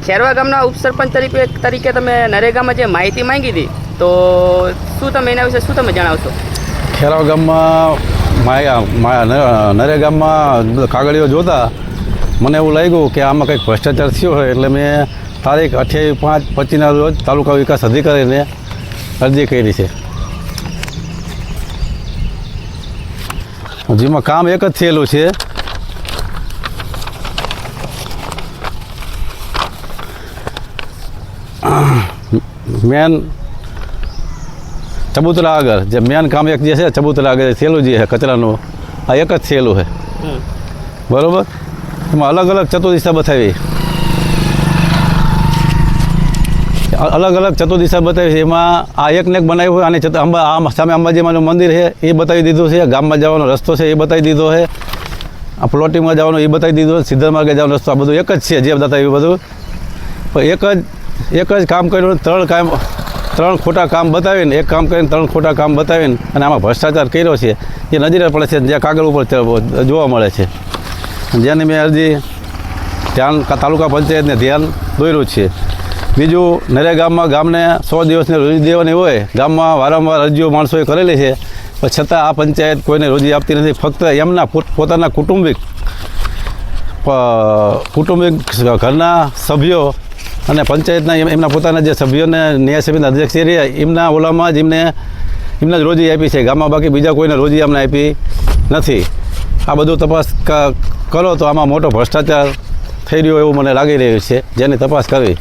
ખેરવા ગામના ઉપસરપંચ તરીકે તમે નરેગામાં જે માહિતી માંગી હતી તો શું તમે એના વિશે શું તમે જણાવશો? ખેરવા ગામમાં નરેગામાં કાગળીઓ જોતા મને એવું લાગ્યું કે આમાં કંઈક ભ્રષ્ટાચાર થયો હોય એટલે મેં તારીખ 28/5/25ના રોજ તાલુકા વિકાસ અધિકારીને અરજી કરી છે. જેમાં કામ એક જ થયેલું છે. મેન ચબૂતરા આગળ જે મેન કામ એક જે છે ચબૂતરા આગળ થયેલું જે છે કચરાનું આ એક જ થયેલું છે બરાબર. એમાં અલગ અલગ ચતુર્દિશા બતાવી છે. એમાં આ એકને એક બનાવ્યું હોય આની સામે અંબાજીમાનું મંદિર છે એ બતાવી દીધું છે. ગામમાં જવાનો રસ્તો છે એ બતાવી દીધો છે. આ પ્લોટિંગમાં જવાનો એ બતાવી દીધો. સિદ્ધર માર્ગે જવાનો રસ્તો આ બધું એક જ છે જે બતાવ્યું બધું. પણ એક જ કામ કર્યું. ત્રણ ખોટા કામ બતાવીને એક કામ કરીને ત્રણ ખોટા કામ બતાવીને અને આમાં ભ્રષ્ટાચાર કર્યો છે એ નજરે પડે છે. જ્યાં કાગળ ઉપર જોવા મળે છે. જેને મેં અરજી તાલુકા પંચાયતને ધ્યાન દોર્યું છે. બીજું નરેગામમાં ગામને 100 દિવસની રોજી દેવાની હોય. ગામમાં વારંવાર અરજીઓ માણસોએ કરેલી છે પણ છતાં આ પંચાયત કોઈને રોજી આપતી નથી. ફક્ત એમના પોતાના કુટુંબિક ઘરના સભ્યો અને પંચાયતના એમના પોતાના જે સભ્યોને ન્યાય સમિતિના અધ્યક્ષ રહ્યા એમના ઓલામાં જ એમને જ રોજી આપી છે. ગામમાં બાકી બીજા કોઈને રોજી અમને આપી નથી. આ બધું તપાસ કરો તો આમાં મોટો ભ્રષ્ટાચાર થઈ રહ્યો એવું મને લાગી રહ્યું છે જેની તપાસ કરવી.